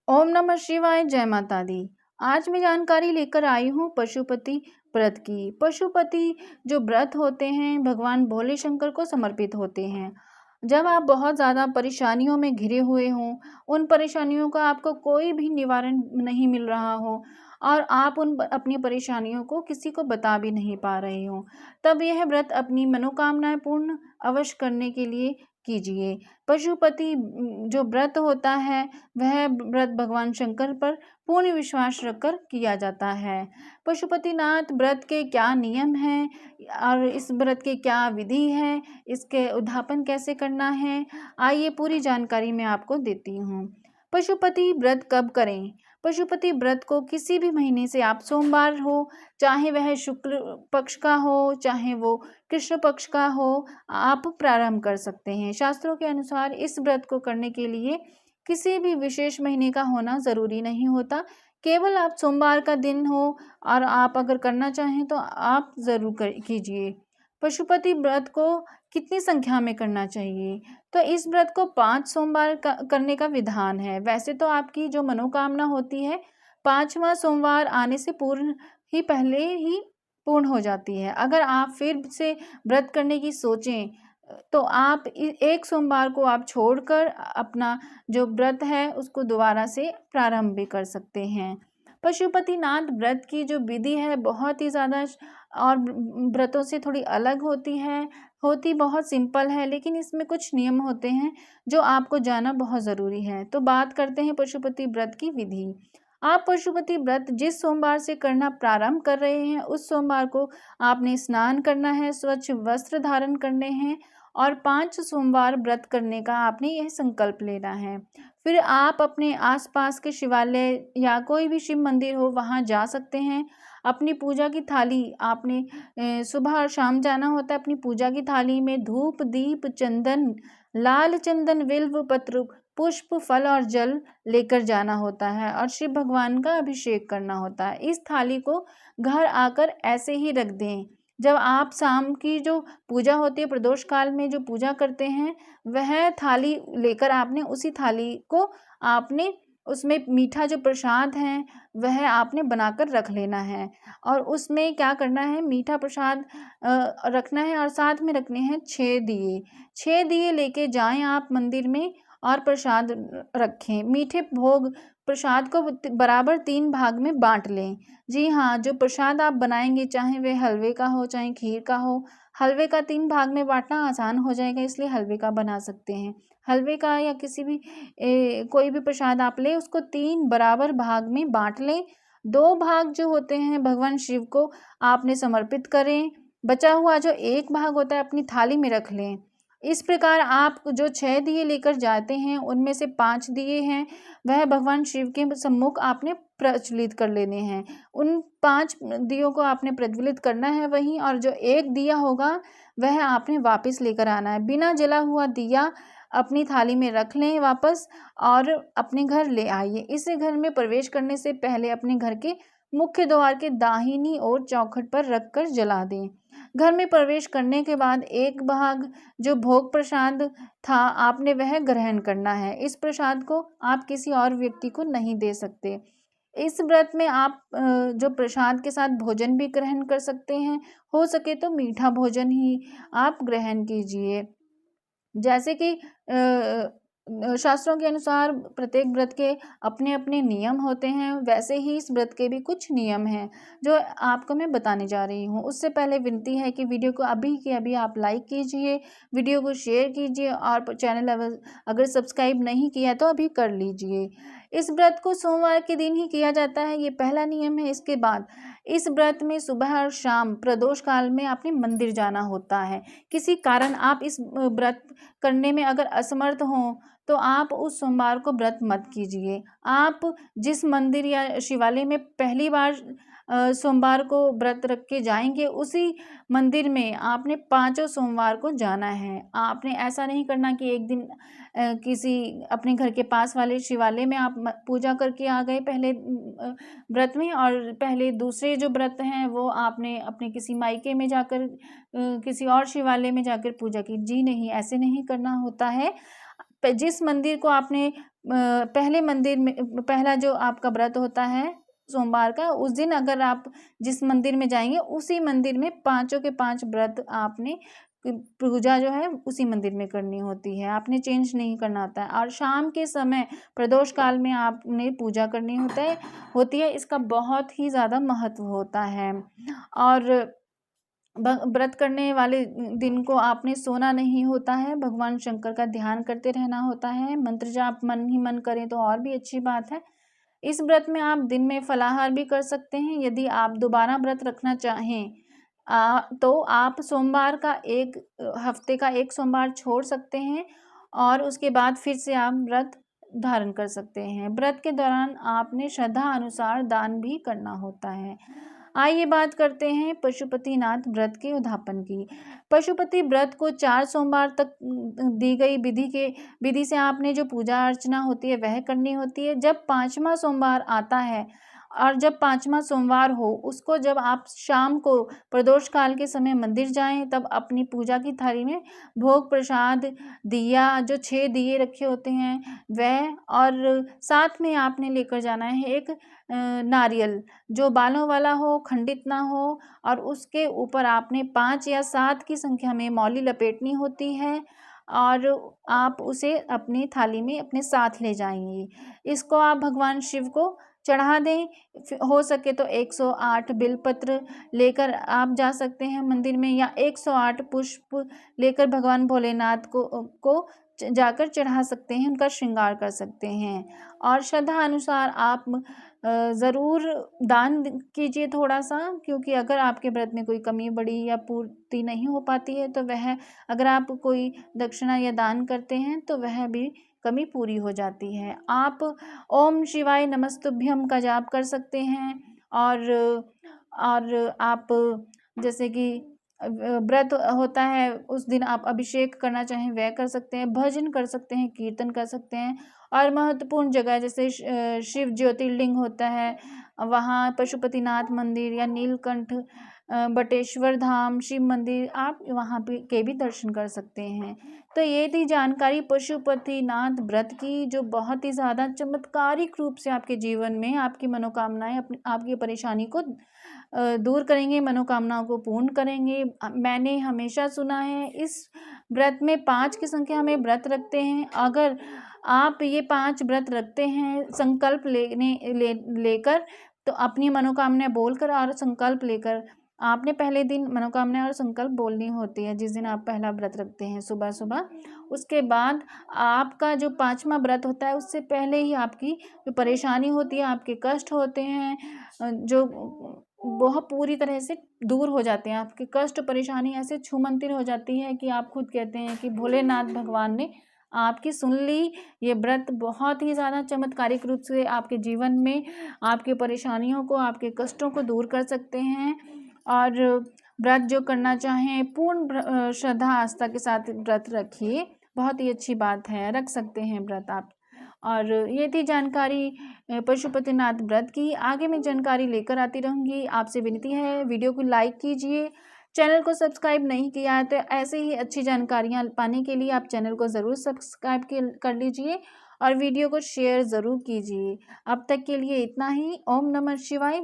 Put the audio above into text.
ओम नमः शिवाय, जय माता दी। आज मैं जानकारी लेकर आई हूँ पशुपति व्रत की। पशुपति जो व्रत होते हैं भगवान भोले शंकर को समर्पित होते हैं। जब आप बहुत ज़्यादा परेशानियों में घिरे हुए हों, उन परेशानियों का आपको कोई भी निवारण नहीं मिल रहा हो और आप अपनी परेशानियों को किसी को बता भी नहीं पा रहे हो, तब यह व्रत अपनी मनोकामनाएं पूर्ण अवश्य करने के लिए कीजिए। पशुपति जो व्रत होता है वह व्रत भगवान शंकर पर पूर्ण विश्वास रखकर किया जाता है। पशुपतिनाथ व्रत के क्या नियम हैं और इस व्रत की क्या विधि है, इसके उद्यापन कैसे करना है, आइए पूरी जानकारी मैं आपको देती हूँ। पशुपति व्रत कब करें? पशुपति व्रत को किसी भी महीने से आप सोमवार हो, चाहे वह शुक्ल पक्ष का हो, चाहे वो कृष्ण पक्ष का हो, आप प्रारंभ कर सकते हैं। शास्त्रों के अनुसार इस व्रत को करने के लिए किसी भी विशेष महीने का होना ज़रूरी नहीं होता। केवल आप सोमवार का दिन हो और आप अगर करना चाहें तो आप ज़रूर कीजिए। पशुपति व्रत को कितनी संख्या में करना चाहिए? तो इस व्रत को 5 सोमवार करने का विधान है। वैसे तो आपकी जो मनोकामना होती है 5वां सोमवार आने से पहले ही पूर्ण हो जाती है। अगर आप फिर से व्रत करने की सोचें तो आप एक सोमवार को आप छोड़कर अपना जो व्रत है उसको दोबारा से प्रारंभ भी कर सकते हैं। पशुपतिनाथ व्रत की जो विधि है बहुत ही ज़्यादा और व्रतों से थोड़ी अलग होती बहुत सिंपल है, लेकिन इसमें कुछ नियम होते हैं जो आपको जानना बहुत ज़रूरी है। तो बात करते हैं पशुपति व्रत की विधि। आप पशुपति व्रत जिस सोमवार से करना प्रारंभ कर रहे हैं उस सोमवार को आपने स्नान करना है, स्वच्छ वस्त्र धारण करने हैं और 5 सोमवार व्रत करने का आपने यह संकल्प लेना है। फिर आप अपने आसपास के शिवालय या कोई भी शिव मंदिर हो वहाँ जा सकते हैं। अपनी पूजा की थाली आपने सुबह और शाम जाना होता है। अपनी पूजा की थाली में धूप, दीप, चंदन, लाल चंदन, बिल्व पत्र, पुष्प, फल और जल लेकर जाना होता है और शिव भगवान का अभिषेक करना होता है। इस थाली को घर आकर ऐसे ही रख दें। जब आप शाम की जो पूजा होती है प्रदोष काल में जो पूजा करते हैं वह थाली लेकर आपने उसी थाली को आपने उसमें मीठा जो प्रसाद है वह आपने बनाकर रख लेना है और उसमें क्या करना है, मीठा प्रसाद रखना है और साथ में रखने हैं 6 दिए। 6 दिए लेके जाएं आप मंदिर में और प्रसाद रखें। मीठे भोग प्रसाद को बराबर 3 भाग में बांट लें। जी हाँ, जो प्रसाद आप बनाएंगे चाहे वह हलवे का हो चाहे खीर का हो, हलवे का 3 भाग में बांटना आसान हो जाएगा इसलिए हलवे का बना सकते हैं। हलवे का या किसी भी कोई भी प्रसाद आप लें उसको 3 बराबर भाग में बांट लें। 2 भाग जो होते हैं भगवान शिव को आपने समर्पित करें। बचा हुआ जो 1 भाग होता है अपनी थाली में रख लें। इस प्रकार आप जो 6 दिए लेकर जाते हैं उनमें से 5 दिए हैं वह भगवान शिव के सम्मुख आपने प्रज्वलित कर लेने हैं। उन 5 दियों को आपने प्रज्वलित करना है वहीं, और जो 1 दिया होगा वह आपने वापस लेकर आना है। बिना जला हुआ दिया अपनी थाली में रख लें वापस और अपने घर ले आइए। इसे घर में प्रवेश करने से पहले अपने घर के मुख्य द्वार के दाहिनी ओर चौखट पर रखकर जला दें। घर में प्रवेश करने के बाद 1 भाग जो भोग प्रसाद था आपने वह ग्रहण करना है। इस प्रसाद को आप किसी और व्यक्ति को नहीं दे सकते। इस व्रत में आप जो प्रसाद के साथ भोजन भी ग्रहण कर सकते हैं। हो सके तो मीठा भोजन ही आप ग्रहण कीजिए। जैसे कि शास्त्रों के अनुसार प्रत्येक व्रत के अपने अपने नियम होते हैं, वैसे ही इस व्रत के भी कुछ नियम हैं जो आपको मैं बताने जा रही हूँ। उससे पहले विनती है कि वीडियो को अभी के अभी आप लाइक कीजिए, वीडियो को शेयर कीजिए और चैनल अगर सब्सक्राइब नहीं किया तो अभी कर लीजिए। इस व्रत को सोमवार के दिन ही किया जाता है, ये पहला नियम है। इसके बाद इस व्रत में सुबह और शाम प्रदोष काल में आपने मंदिर जाना होता है। किसी कारण आप इस व्रत करने में अगर असमर्थ हों तो आप उस सोमवार को व्रत मत कीजिए। आप जिस मंदिर या शिवालय में पहली बार सोमवार को व्रत रख के जाएंगे उसी मंदिर में आपने 5 सोमवार को जाना है। आपने ऐसा नहीं करना कि एक दिन किसी अपने घर के पास वाले शिवालय में आप पूजा करके आ गए पहले व्रत में, और पहले दूसरे जो व्रत हैं वो आपने अपने किसी मायके में जाकर किसी और शिवालय में जाकर पूजा की। जी नहीं, ऐसे नहीं करना होता है। जिस मंदिर को आपने पहले मंदिर में पहला जो आपका व्रत होता है सोमवार का, उस दिन अगर आप जिस मंदिर में जाएंगे उसी मंदिर में 5 के 5 व्रत आपने पूजा जो है उसी मंदिर में करनी होती है, आपने चेंज नहीं करना होता है। और शाम के समय प्रदोष काल में आपने पूजा करनी होती है। इसका बहुत ही ज़्यादा महत्व होता है। और व्रत करने वाले दिन को आपने सोना नहीं होता है, भगवान शंकर का ध्यान करते रहना होता है। मंत्र जाप मन ही मन करें तो और भी अच्छी बात है। इस व्रत में आप दिन में फलाहार भी कर सकते हैं। यदि आप दोबारा व्रत रखना चाहें तो आप सोमवार का एक हफ्ते का एक सोमवार छोड़ सकते हैं और उसके बाद फिर से आप व्रत धारण कर सकते हैं। व्रत के दौरान आपने श्रद्धा अनुसार दान भी करना होता है। आइए बात करते हैं पशुपतिनाथ व्रत के उद्यापन की। पशुपति व्रत को 4 सोमवार तक दी गई विधि से आपने जो पूजा अर्चना होती है वह करनी होती है। जब 5वां सोमवार आता है और जब 5वां सोमवार हो उसको जब आप शाम को प्रदोष काल के समय मंदिर जाएं तब अपनी पूजा की थाली में भोग प्रसाद दिया जो 6 दिए रखे होते हैं वह, और साथ में आपने लेकर जाना है एक नारियल जो बालों वाला हो, खंडित ना हो, और उसके ऊपर आपने 5 या 7 की संख्या में मौली लपेटनी होती है और आप उसे अपनी थाली में अपने साथ ले जाएंगे। इसको आप भगवान शिव को चढ़ा दें। हो सके तो 108 बिलपत्र लेकर आप जा सकते हैं मंदिर में, या 108 पुष्प लेकर भगवान भोलेनाथ को जाकर चढ़ा सकते हैं, उनका श्रृंगार कर सकते हैं। और श्रद्धा अनुसार आप ज़रूर दान कीजिए थोड़ा सा, क्योंकि अगर आपके व्रत में कोई कमी बड़ी या पूर्ति नहीं हो पाती है तो वह, अगर आप कोई दक्षिणा या दान करते हैं तो वह भी कमी पूरी हो जाती है। आप ओम शिवाय नमस्तुभ्यम का जाप कर सकते हैं। और आप जैसे कि व्रत होता है उस दिन आप अभिषेक करना चाहें वह कर सकते हैं, भजन कर सकते हैं, कीर्तन कर सकते हैं। और महत्वपूर्ण जगह जैसे शिव ज्योतिर्लिंग होता है वहाँ पशुपतिनाथ मंदिर या नीलकंठ बटेश्वर धाम शिव मंदिर, आप वहाँ के भी दर्शन कर सकते हैं। तो ये थी जानकारी पशुपतिनाथ व्रत की, जो बहुत ही ज़्यादा चमत्कारिक रूप से आपके जीवन में आपकी मनोकामनाएं आपकी परेशानी को दूर करेंगे, मनोकामनाओं को पूर्ण करेंगे। मैंने हमेशा सुना है इस व्रत में 5 की संख्या में व्रत रखते हैं। अगर आप ये 5 व्रत रखते हैं संकल्प लेकर तो अपनी मनोकामना बोलकर और संकल्प लेकर, आपने पहले दिन मनोकामना और संकल्प बोलनी होती है जिस दिन आप पहला व्रत रखते हैं सुबह सुबह। उसके बाद आपका जो 5वां व्रत होता है उससे पहले ही आपकी जो परेशानी होती है, आपके कष्ट होते हैं जो बहुत पूरी तरह से दूर हो जाते हैं। आपके कष्ट परेशानी ऐसे छूमंतर हो जाती है कि आप खुद कहते हैं कि भोलेनाथ भगवान ने आपकी सुन ली। ये व्रत बहुत ही ज़्यादा चमत्कारिक रूप से आपके जीवन में आपके परेशानियों को, आपके कष्टों को दूर कर सकते हैं। और व्रत जो करना चाहें पूर्ण श्रद्धा आस्था के साथ व्रत रखिए, बहुत ही अच्छी बात है, रख सकते हैं व्रत आप। और ये थी जानकारी पशुपतिनाथ व्रत की। आगे मैं जानकारी लेकर आती रहूँगी। आपसे विनती है वीडियो को लाइक कीजिए, चैनल को सब्सक्राइब नहीं किया है तो ऐसे ही अच्छी जानकारियाँ पाने के लिए आप चैनल को ज़रूर सब्सक्राइब कर लीजिए और वीडियो को शेयर ज़रूर कीजिए। अब तक के लिए इतना ही। ओम नमः शिवाय।